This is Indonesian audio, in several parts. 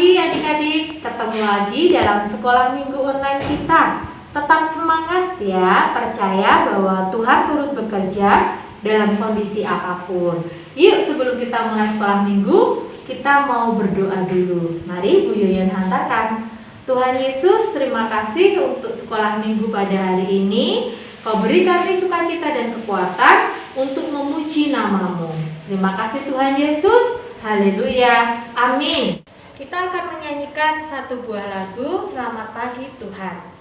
pagi adik-adik, ketemu lagi dalam sekolah minggu online kita. Tetap semangat ya, percaya bahwa Tuhan turut bekerja dalam kondisi apapun. Yuk sebelum kita mulai sekolah minggu, kita mau berdoa dulu. Mari Bu Yoyan hantarkan. Tuhan Yesus, terima kasih untuk sekolah minggu pada hari ini. Kau beri kami sukacita dan kekuatan untuk memuji nama-Mu. Terima kasih Tuhan Yesus. Haleluya. Amin. Kita akan menyanyikan satu buah lagu, Selamat Pagi Tuhan.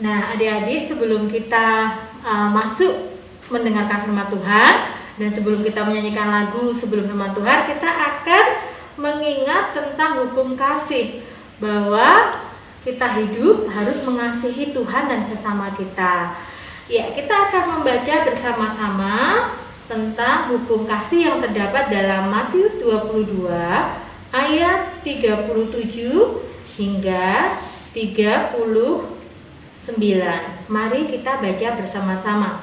Nah, adik-adik, sebelum kita masuk mendengarkan firman Tuhan dan sebelum kita menyanyikan lagu sebelum firman Tuhan, kita akan mengingat tentang hukum kasih, bahwa kita hidup harus mengasihi Tuhan dan sesama kita. Ya, kita akan membaca bersama-sama tentang hukum kasih yang terdapat dalam Matius 22 ayat 37 hingga 39. Mari kita baca bersama-sama.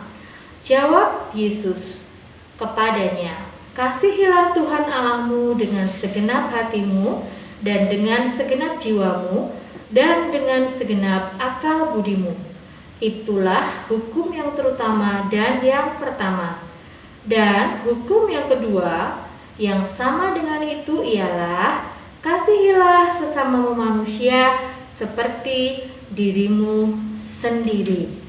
Jawab Yesus kepadanya, "Kasihilah Tuhan Allahmu dengan segenap hatimu dan dengan segenap jiwamu dan dengan segenap akal budimu. Itulah hukum yang terutama dan yang pertama. Dan hukum yang kedua yang sama dengan itu ialah, kasihilah sesamamu manusia seperti dirimu sendiri."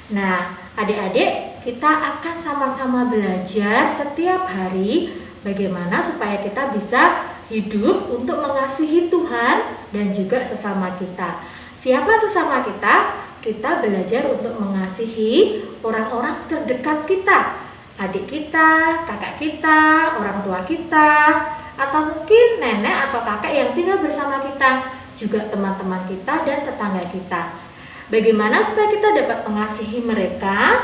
Nah, adik-adik, kita akan sama-sama belajar setiap hari bagaimana supaya kita bisa hidup untuk mengasihi Tuhan dan juga sesama kita. Siapa sesama kita? Kita belajar untuk mengasihi orang-orang terdekat kita, adik kita, kakak kita, orang tua kita, atau mungkin nenek atau kakek yang tinggal bersama kita, juga teman-teman kita dan tetangga kita. Bagaimana supaya kita dapat mengasihi mereka?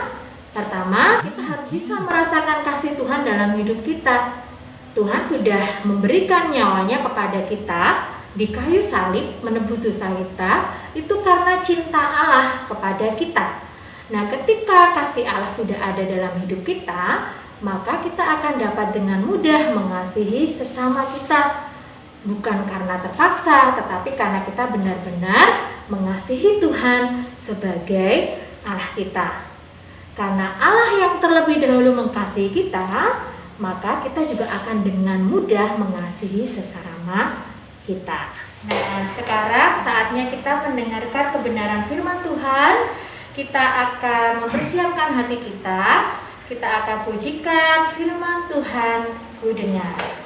Pertama, kita harus bisa merasakan kasih Tuhan dalam hidup kita. Tuhan sudah memberikan nyawanya kepada kita di kayu salib, menebus dosa kita, itu karena cinta Allah kepada kita. Nah, ketika kasih Allah sudah ada dalam hidup kita, maka kita akan dapat dengan mudah mengasihi sesama kita. Bukan karena terpaksa, tetapi karena kita benar-benar mengasihi Tuhan sebagai Allah kita. Karena Allah yang terlebih dahulu mengasihi kita, maka kita juga akan dengan mudah mengasihi sesama kita. Nah, sekarang saatnya kita mendengarkan kebenaran firman Tuhan. Kita akan mempersiapkan hati kita. Kita akan pujikan firman Tuhan, ku dengar.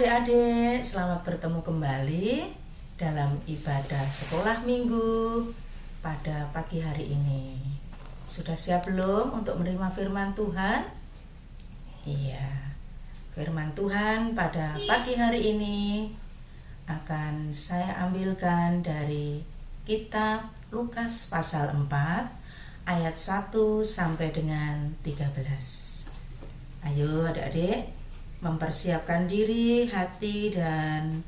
adik-adik, selamat bertemu kembali dalam ibadah sekolah minggu pada pagi hari ini. Sudah siap belum untuk menerima firman Tuhan? Iya, firman Tuhan pada pagi hari ini akan saya ambilkan dari kitab Lukas pasal 4 ayat 1 sampai dengan 13. Ayo adik-adik, mempersiapkan diri, hati, dan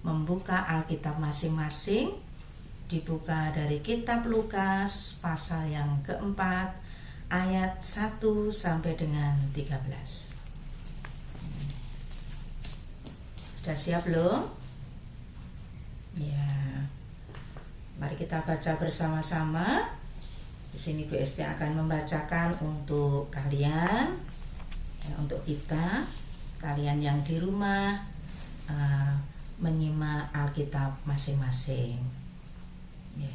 membuka Alkitab masing-masing. Dibuka dari kitab Lukas pasal yang keempat ayat 1 sampai dengan 13. Sudah siap belum? Ya. Mari kita baca bersama-sama. Di sini Bu Esti akan membacakan untuk kalian, ya, untuk kita. Kalian yang di rumah menyimak Alkitab masing-masing. Ya.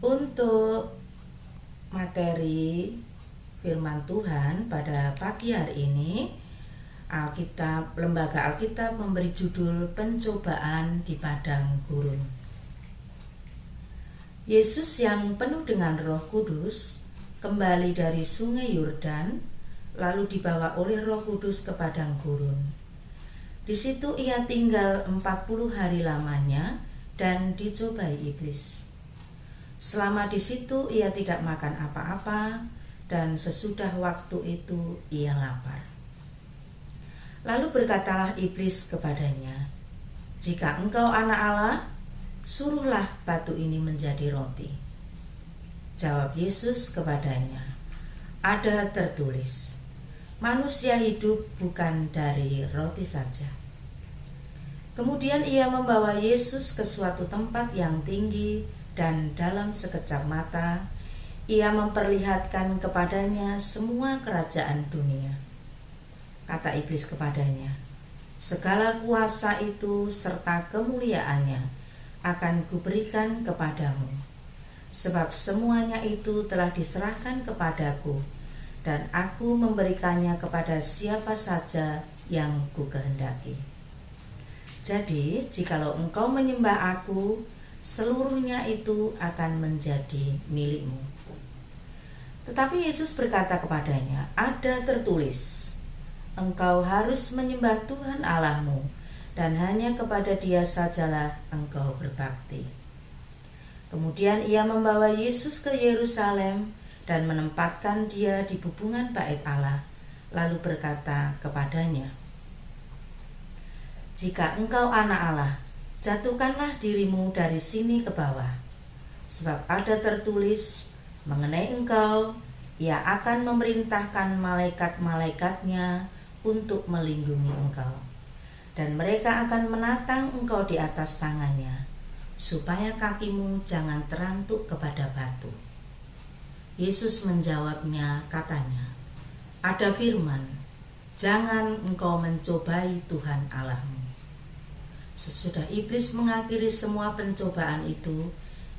Untuk materi firman Tuhan pada pagi hari ini, Lembaga Alkitab memberi judul Pencobaan di Padang Gurun. Yesus yang penuh dengan Roh Kudus kembali dari Sungai Yordan, lalu dibawa oleh Roh Kudus ke padang gurun. Di situ ia tinggal 40 hari lamanya dan dicobai iblis. Selama di situ ia tidak makan apa-apa, dan sesudah waktu itu ia lapar. Lalu berkatalah iblis kepadanya, "Jika engkau anak Allah, suruhlah batu ini menjadi roti." Jawab Yesus kepadanya, "Ada tertulis, manusia hidup bukan dari roti saja." Kemudian ia membawa Yesus ke suatu tempat yang tinggi, dan dalam sekejap mata ia memperlihatkan kepadanya semua kerajaan dunia. Kata iblis kepadanya, "Segala kuasa itu serta kemuliaannya akan kuberikan kepadamu, sebab semuanya itu telah diserahkan kepadaku, dan aku memberikannya kepada siapa saja yang kukehendaki. Jadi, jikalau engkau menyembah aku, seluruhnya itu akan menjadi milikmu." Tetapi Yesus berkata kepadanya, "Ada tertulis, engkau harus menyembah Tuhan Allahmu, dan hanya kepada Dia sajalah engkau berbakti." Kemudian ia membawa Yesus ke Yerusalem dan menempatkan dia di bubungan bait Allah, lalu berkata kepadanya, "Jika engkau anak Allah, jatuhkanlah dirimu dari sini ke bawah. Sebab ada tertulis mengenai engkau, ia akan memerintahkan malaikat-malaikatnya untuk melindungi engkau. Dan mereka akan menatang engkau di atas tangannya, supaya kakimu jangan terantuk kepada batu." Yesus menjawabnya, katanya, "Ada firman, jangan engkau mencobai Tuhan Allahmu." Sesudah iblis mengakhiri semua pencobaan itu,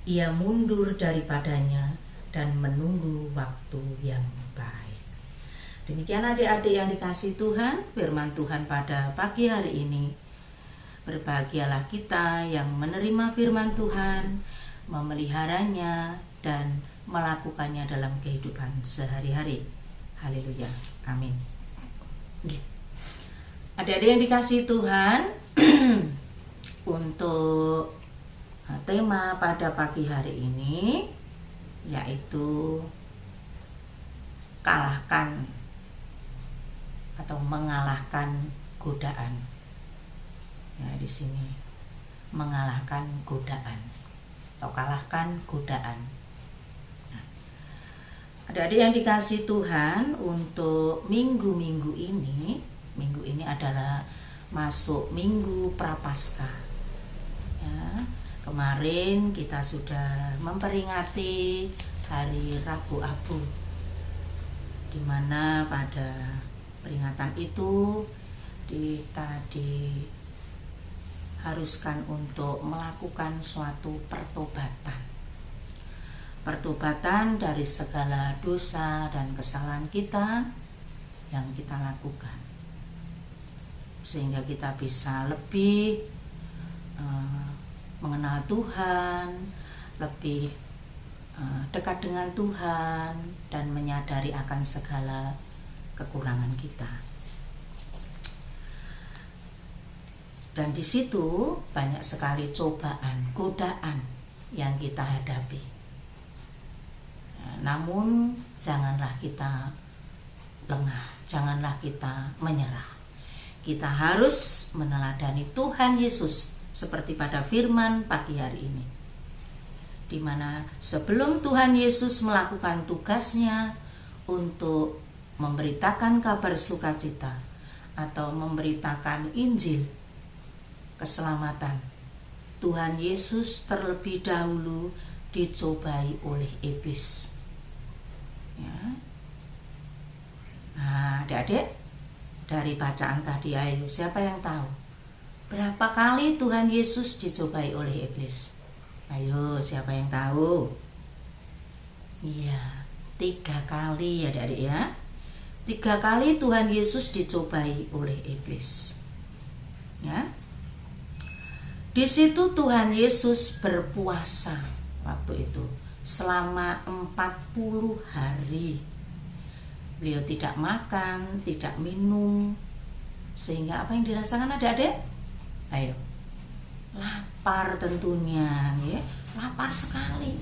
ia mundur daripadanya dan menunggu waktu yang baik. Demikian adik-adik yang dikasihi Tuhan, firman Tuhan pada pagi hari ini. Berbahagialah kita yang menerima firman Tuhan, memeliharanya, dan melakukannya dalam kehidupan sehari-hari. Haleluya, amin. Adik-adik yang dikasihi Tuhan, untuk tema pada pagi hari ini yaitu kalahkan atau mengalahkan godaan. Ya, di sini mengalahkan godaan atau kalahkan godaan. Adik-adik yang dikasihi Tuhan, untuk minggu ini adalah masuk minggu Prapaskah. Ya, kemarin kita sudah memperingati hari Rabu Abu, di mana pada peringatan itu kita diharuskan untuk melakukan suatu pertobatan dari segala dosa dan kesalahan kita yang kita lakukan. sehingga kita bisa lebih mengenal Tuhan, lebih dekat dengan Tuhan, dan menyadari akan segala kekurangan kita. Dan di situ banyak sekali cobaan, godaan yang kita hadapi. Namun janganlah kita lengah, janganlah kita menyerah. Kita harus meneladani Tuhan Yesus seperti pada firman pagi hari ini, di mana sebelum Tuhan Yesus melakukan tugasnya untuk memberitakan kabar sukacita atau memberitakan Injil keselamatan, Tuhan Yesus terlebih dahulu dicobai oleh iblis. Ya. Nah, adik-adik, dari bacaan tadi, ayo siapa yang tahu berapa kali Tuhan Yesus dicobai oleh iblis? Ayo, siapa yang tahu? Iya, 3 kali ya adik-adik ya. 3 kali Tuhan Yesus dicobai oleh iblis. Ya. Di situ Tuhan Yesus berpuasa waktu itu selama 40 hari. Beliau tidak makan, tidak minum, sehingga apa yang dirasakan adik-adik? Ayo, lapar tentunya, ya, lapar sekali.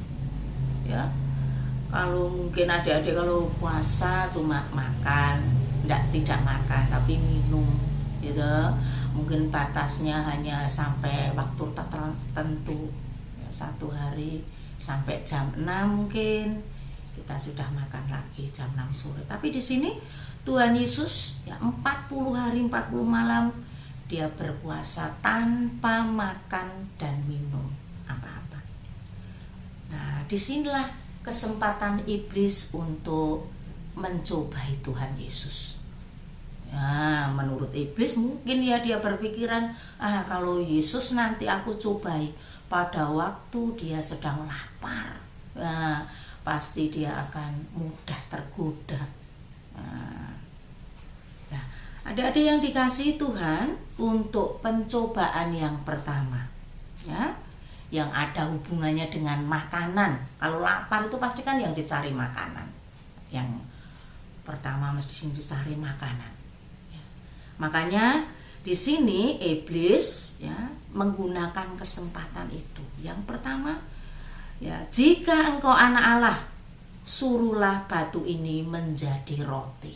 Ya, kalau mungkin adik-adik kalau puasa cuma makan, tidak makan tapi minum, gitu. Mungkin batasnya hanya sampai waktu tertentu, ya, 1 hari sampai jam 6 mungkin kita sudah makan lagi jam 6 sore. Tapi di sini Tuhan Yesus ya 40 hari 40 malam dia berpuasa tanpa makan dan minum apa-apa. Nah, disinilah kesempatan iblis untuk mencobai Tuhan Yesus. Ya, menurut iblis mungkin ya dia berpikiran, kalau Yesus nanti aku cobai pada waktu dia sedang lapar, pasti dia akan mudah tergoda. Nah, adik-adik yang dikasihi Tuhan, untuk pencobaan yang pertama, ya, yang ada hubungannya dengan makanan. Kalau lapar itu pasti kan yang dicari makanan. Yang pertama mesti dicari makanan. Makanya di sini iblis ya menggunakan kesempatan itu. Yang pertama, ya, jika engkau anak Allah, suruhlah batu ini menjadi roti.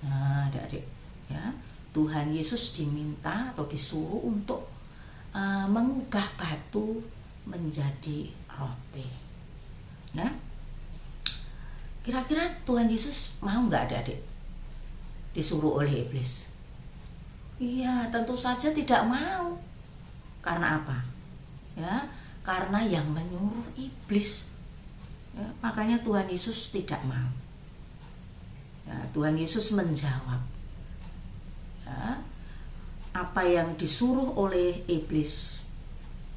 Nah, adik-adik, ya, Tuhan Yesus diminta atau disuruh untuk mengubah batu menjadi roti. Nah, kira-kira Tuhan Yesus mau nggak adik-adik disuruh oleh iblis? Iya, tentu saja tidak mau. Karena apa? Ya, karena yang menyuruh iblis. Ya, makanya Tuhan Yesus tidak mau. Ya, Tuhan Yesus menjawab, ya, apa yang disuruh oleh iblis.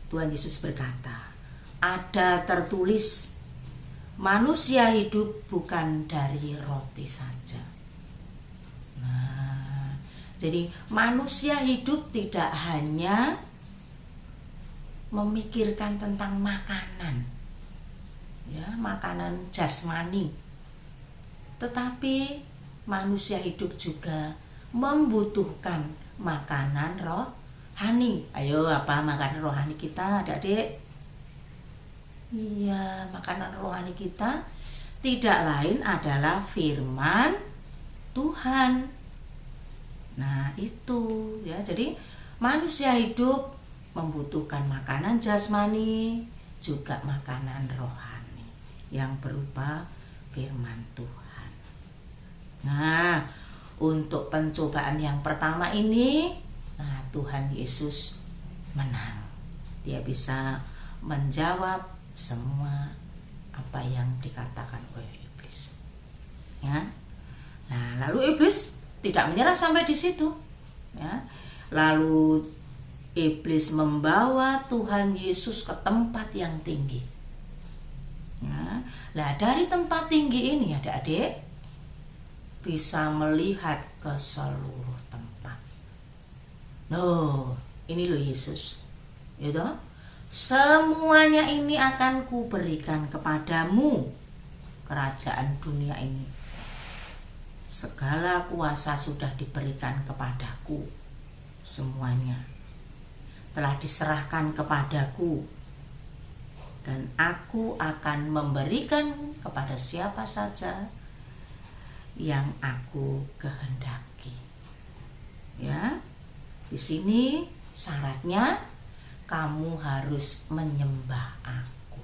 Tuhan Yesus berkata, ada tertulis, manusia hidup bukan dari roti saja. Nah, jadi manusia hidup tidak hanya memikirkan tentang makanan, ya, makanan jasmani, tetapi manusia hidup juga membutuhkan makanan rohani. Ayo, apa makanan rohani kita, adik-adik? Iya, makanan rohani kita tidak lain adalah firman Tuhan. Nah, itu ya. Jadi manusia hidup membutuhkan makanan jasmani, juga makanan rohani yang berupa firman Tuhan. Nah, untuk pencobaan yang pertama ini, nah, Tuhan Yesus menang. Dia bisa menjawab semua apa yang dikatakan oleh iblis. Ya. Nah, lalu iblis tidak menyerah sampai di situ. Ya. Lalu iblis membawa Tuhan Yesus ke tempat yang tinggi. Ya. Nah, dari tempat tinggi ini adik-adik bisa melihat ke seluruh tempat. Loh, ini loh Yesus. Gitu. Semuanya ini akan kuberikan kepadamu, kerajaan dunia ini. Segala kuasa sudah diberikan kepadaku. Semuanya telah diserahkan kepadaku. Dan aku akan memberikan kepada siapa saja yang aku kehendaki. Ya. Di sini syaratnya kamu harus menyembah aku.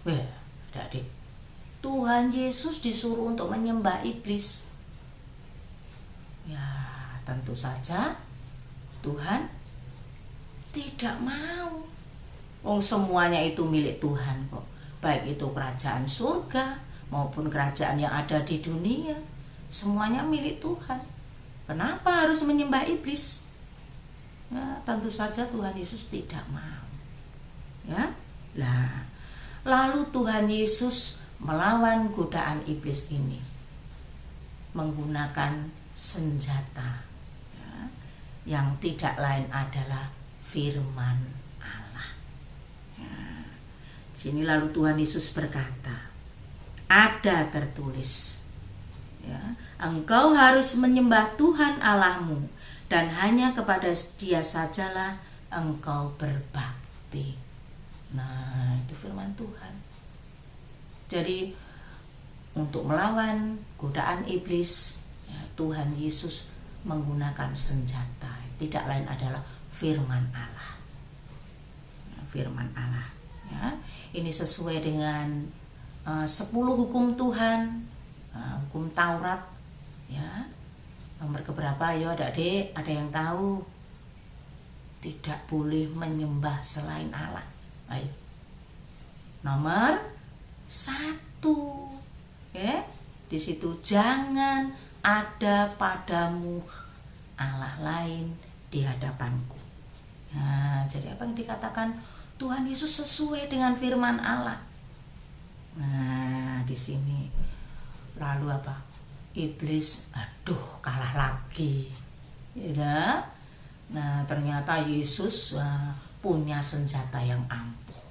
Adik-adik, Tuhan Yesus disuruh untuk menyembah iblis. Ya, tentu saja Tuhan tidak mau. Semuanya itu milik Tuhan kok. Baik itu kerajaan surga maupun kerajaan yang ada di dunia, semuanya milik Tuhan. Kenapa harus menyembah iblis? Ya, tentu saja Tuhan Yesus tidak mau. Ya. Lalu Tuhan Yesus melawan godaan iblis ini menggunakan senjata, ya, yang tidak lain adalah firman Allah. Ya. Di sini lalu Tuhan Yesus berkata, ada tertulis, ya, engkau harus menyembah Tuhan Allahmu dan hanya kepada Dia sajalah engkau berbakti. Nah, itu firman Tuhan. Jadi untuk melawan godaan iblis, ya, Tuhan Yesus menggunakan senjata, tidak lain adalah firman Allah. Ya, firman Allah. Ya, ini sesuai dengan 10 hukum Tuhan, hukum Taurat. Ya, nomor keberapa? Yo, adik, ada yang tahu? Tidak boleh menyembah selain Allah. Ayo. Nomor 1. Ya, di situ jangan ada padamu Allah lain di hadapanku. Nah, jadi apa yang dikatakan Tuhan Yesus sesuai dengan firman Allah. Nah, di sini lalu apa? Iblis, kalah lagi. Ya. Nah, ternyata Yesus punya senjata yang ampuh.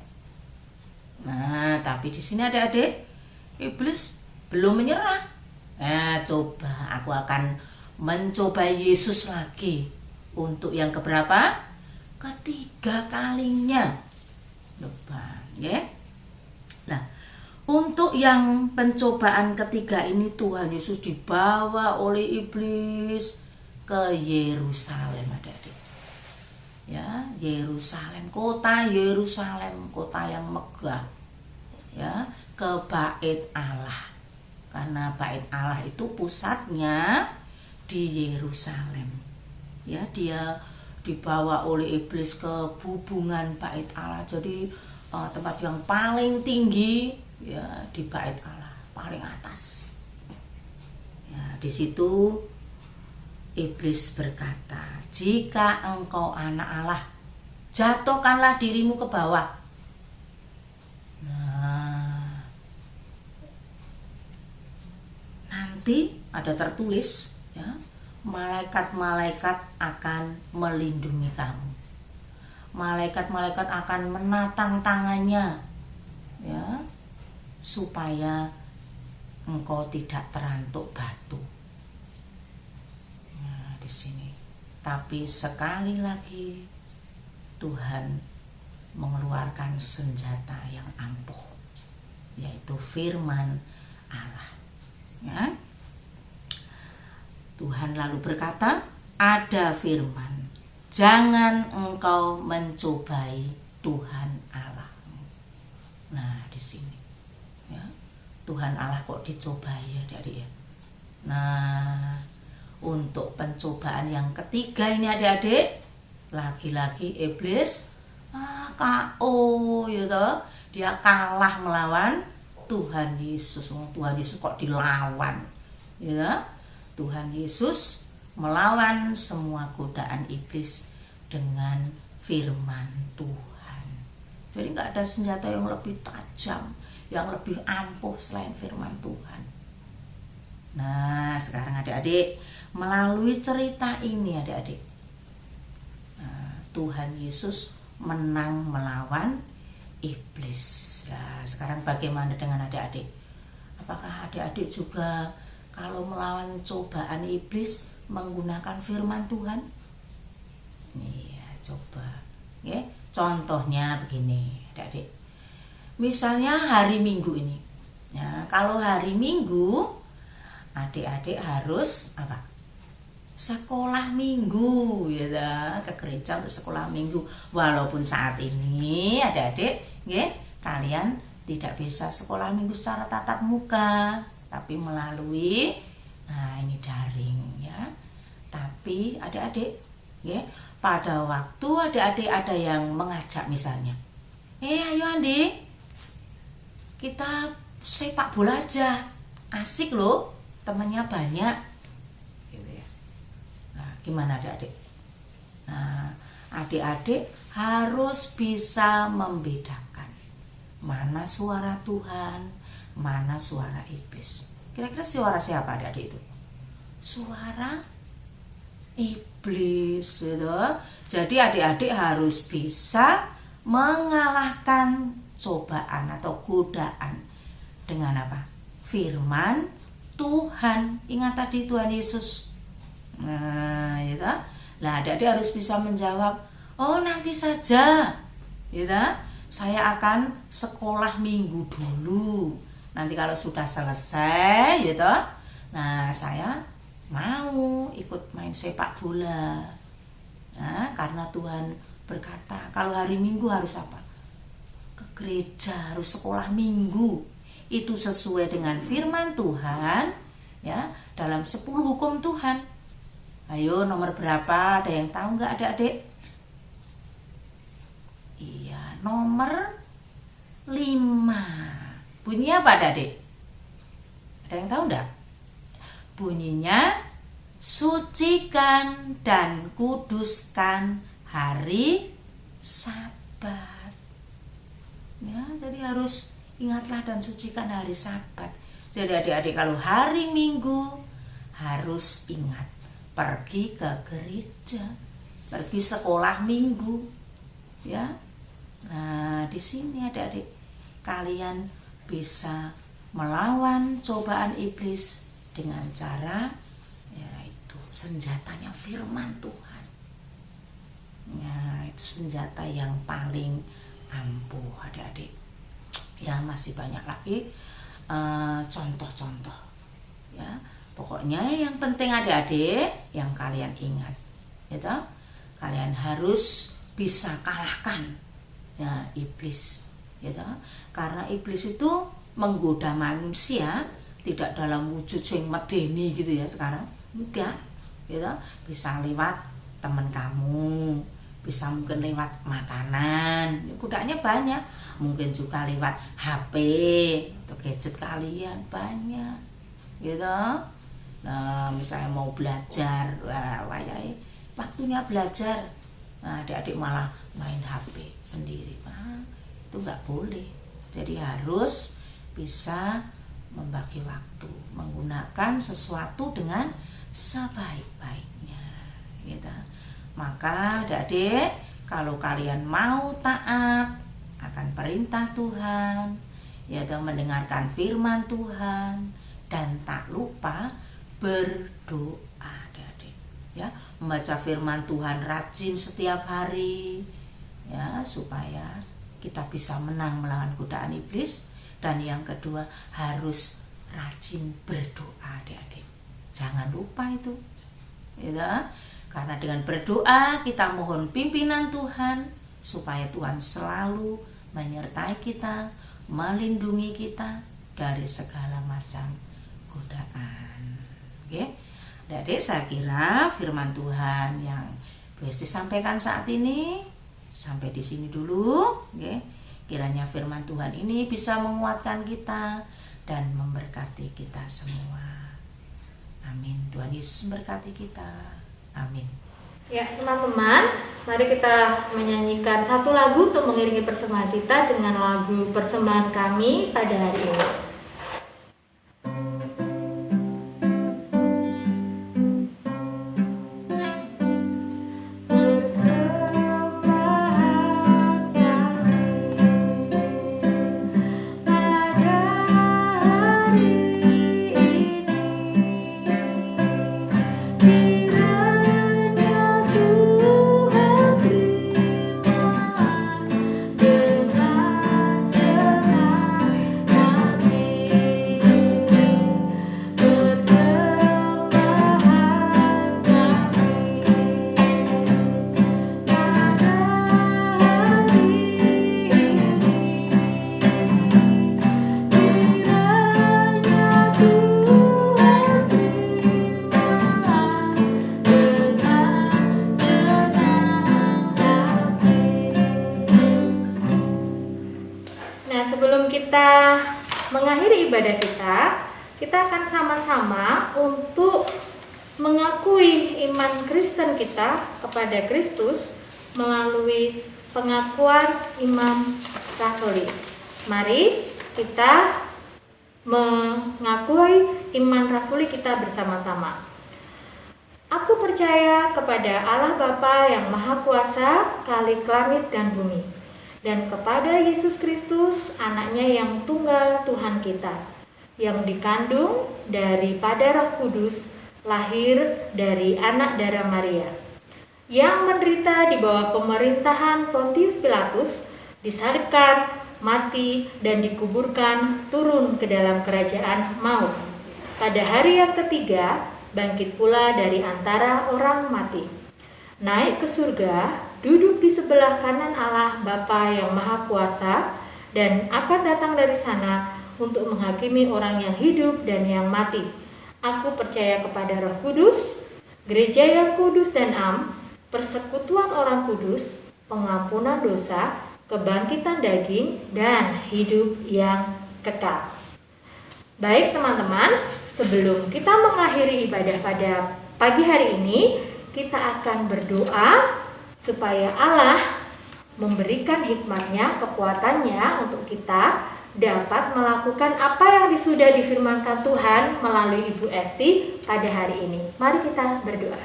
Nah, tapi di sini adik-adik, iblis belum menyerah. Coba aku akan mencoba Yesus lagi untuk yang keberapa? Ketiga kalinya. Lupa, ya. Nah, untuk yang pencobaan ketiga ini Tuhan Yesus dibawa oleh iblis ke Yerusalem, adik-adik. Ya, Yerusalem, kota Yerusalem, kota yang megah. Ya, ke Bait Allah. Karena Bait Allah itu pusatnya di Yerusalem. Ya, dia dibawa oleh iblis ke bubungan Bait Allah. Jadi tempat yang paling tinggi, ya, di Bait Allah, paling atas. Ya, di situ iblis berkata, jika engkau anak Allah, jatuhkanlah dirimu ke bawah. Nah, nanti ada tertulis, ya, malaikat-malaikat akan melindungi kamu. Malaikat-malaikat akan menatang tangannya, ya, supaya engkau tidak terantuk batu. Nah, di sini. Tapi sekali lagi Tuhan mengeluarkan senjata yang ampuh, yaitu firman Allah. Ya. Tuhan lalu berkata, ada firman, jangan engkau mencobai Tuhan Allah. Nah, di sini, ya, Tuhan Allah kok dicobai, ya, adik-adik, ya. Nah, untuk pencobaan yang ketiga ini adik-adik, lagi-lagi iblis KO, gitu. Dia kalah melawan Tuhan Yesus. Tuhan Yesus kok dilawan, ya. Tuhan Yesus melawan semua godaan iblis dengan firman Tuhan. Jadi nggak ada senjata yang lebih tajam, yang lebih ampuh selain firman Tuhan. Nah, sekarang adik-adik, melalui cerita ini adik-adik, Tuhan Yesus menang melawan iblis. Nah, sekarang bagaimana dengan adik-adik? Apakah adik-adik juga kalau melawan cobaan iblis menggunakan firman Tuhan? Iya, coba. Ya, contohnya begini, adik-adik. Misalnya hari Minggu ini. Ya, kalau hari Minggu adik-adik harus apa? Sekolah minggu, ya, ke gereja untuk sekolah minggu. Walaupun saat ini adik-adik, ya, kalian tidak bisa sekolah minggu secara tatap muka, tapi melalui ini daring, ya. Tapi adik-adik, ya, pada waktu adik-adik ada yang mengajak misalnya, ayo Andi, kita sepak bola aja, asik loh, temannya banyak. Gimana adik-adik? Nah, adik-adik harus bisa membedakan mana suara Tuhan, mana suara iblis. Kira-kira suara siapa adik-adik itu? Suara iblis, gitu. Jadi adik-adik harus bisa mengalahkan cobaan atau godaan dengan apa? Firman Tuhan. Ingat tadi Tuhan Yesus. Nah, gitu. Nah, adik-adik harus bisa menjawab, oh nanti saja, gitu. Saya akan sekolah minggu dulu. Nanti kalau sudah selesai, gitu. Nah, saya mau ikut main sepak bola. Nah, karena Tuhan berkata, kalau hari Minggu harus apa? Ke gereja, harus sekolah minggu. Itu sesuai dengan firman Tuhan, ya, dalam 10 hukum Tuhan. Ayo, nomor berapa? Ada yang tahu nggak adik-adik? Iya, nomor 5. Bunyinya apa adik-adik? Ada yang tahu nggak? Bunyinya, sucikan dan kuduskan hari Sabat. Ya, jadi harus ingatlah dan sucikan hari Sabat. Jadi adik-adik kalau hari Minggu harus ingat pergi ke gereja, pergi sekolah minggu, ya. Nah, di sini adik-adik kalian bisa melawan cobaan iblis dengan cara, yaitu senjatanya firman Tuhan. Ya, itu senjata yang paling ampuh adik-adik. Ya, masih banyak lagi contoh-contoh, ya. Pokoknya yang penting adik-adik yang kalian ingat, gitu, kalian harus bisa kalahkan, ya, iblis, gitu. Karena iblis itu menggoda manusia tidak dalam wujud sing medeni gitu ya sekarang, enggak, gitu. Bisa lewat teman kamu, bisa mungkin lewat makanan, godanya banyak, mungkin juga lewat HP atau gadget kalian banyak, gitu. Nah, misalnya mau belajar, waktunya belajar, nah, adik-adik malah main HP sendiri, itu nggak boleh. Jadi harus bisa membagi waktu, menggunakan sesuatu dengan sebaik-baiknya, gitu. Maka adik-adik, kalau kalian mau taat akan perintah Tuhan, yaitu mendengarkan firman Tuhan, dan tak lupa berdoa, adik-adik, ya, membaca firman Tuhan rajin setiap hari, ya, supaya kita bisa menang melawan godaan iblis. Dan yang kedua, harus rajin berdoa, adik-adik, jangan lupa itu, ya. Karena dengan berdoa kita mohon pimpinan Tuhan supaya Tuhan selalu menyertai kita, melindungi kita dari segala macam godaan. Oke, adik-adik, saya kira firman Tuhan yang Besti sampaikan saat ini sampai di sini dulu. Oke, kiranya firman Tuhan ini bisa menguatkan kita dan memberkati kita semua. Amin. Tuhan Yesus memberkati kita. Amin. Ya, teman-teman, mari kita menyanyikan satu lagu untuk mengiringi persembahan kita dengan lagu persembahan kami pada hari ini. Bersama kita mengakhiri ibadah kita akan sama-sama untuk mengakui iman Kristen kita kepada Kristus melalui pengakuan iman rasuli. Mari kita mengakui iman rasuli kita bersama-sama. Aku percaya kepada Allah Bapa yang Maha Kuasa, Khalik langit dan bumi, dan kepada Yesus Kristus, anaknya yang tunggal Tuhan kita, yang dikandung daripada Roh Kudus, lahir dari anak darah Maria, yang menderita di bawah pemerintahan Pontius Pilatus, disalibkan, mati, dan dikuburkan, turun ke dalam kerajaan maut. Pada hari yang ketiga, bangkit pula dari antara orang mati, naik ke surga, duduk di sebelah kanan Allah Bapa yang Maha Kuasa, dan akan datang dari sana untuk menghakimi orang yang hidup dan yang mati. Aku percaya kepada Roh Kudus, gereja yang kudus dan am, persekutuan orang kudus, pengampunan dosa, kebangkitan daging, dan hidup yang kekal. Baik teman-teman, sebelum kita mengakhiri ibadah pada pagi hari ini, kita akan berdoa supaya Allah memberikan hikmatnya, kekuatannya untuk kita dapat melakukan apa yang sudah difirmankan Tuhan melalui Ibu Esti pada hari ini. Mari kita berdoa.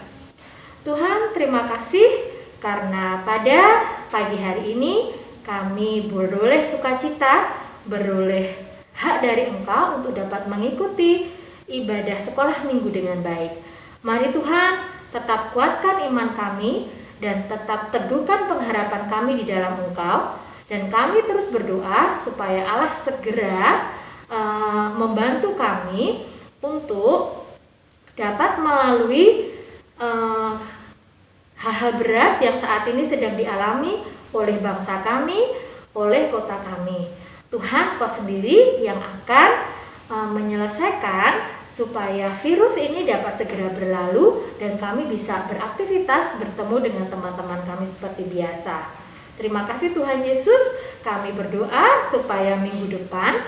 Tuhan, terima kasih karena pada pagi hari ini kami beroleh sukacita, beroleh hak dari Engkau untuk dapat mengikuti ibadah sekolah minggu dengan baik. Mari Tuhan, tetap kuatkan iman kami dan tetap teguhkan pengharapan kami di dalam Engkau. Dan kami terus berdoa supaya Allah segera membantu kami untuk dapat melalui hal-hal berat yang saat ini sedang dialami oleh bangsa kami, oleh kota kami. Tuhan, Kau sendiri yang akan menyelesaikan supaya virus ini dapat segera berlalu dan kami bisa beraktivitas bertemu dengan teman-teman kami seperti biasa. Terima kasih Tuhan Yesus, kami berdoa supaya minggu depan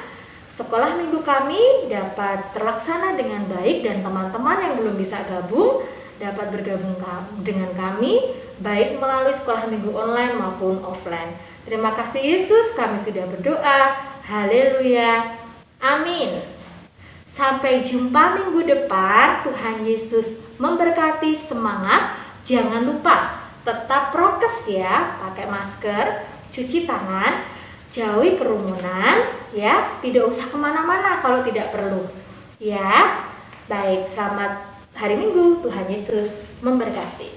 sekolah minggu kami dapat terlaksana dengan baik dan teman-teman yang belum bisa gabung dapat bergabung dengan kami baik melalui sekolah minggu online maupun offline. Terima kasih Yesus, kami sudah berdoa. Haleluya. Amin. Sampai jumpa minggu depan. Tuhan Yesus memberkati, semangat. Jangan lupa tetap prokes ya, pakai masker, cuci tangan, jauhi kerumunan ya, tidak usah kemana-mana kalau tidak perlu ya. Baik, selamat hari Minggu, Tuhan Yesus memberkati.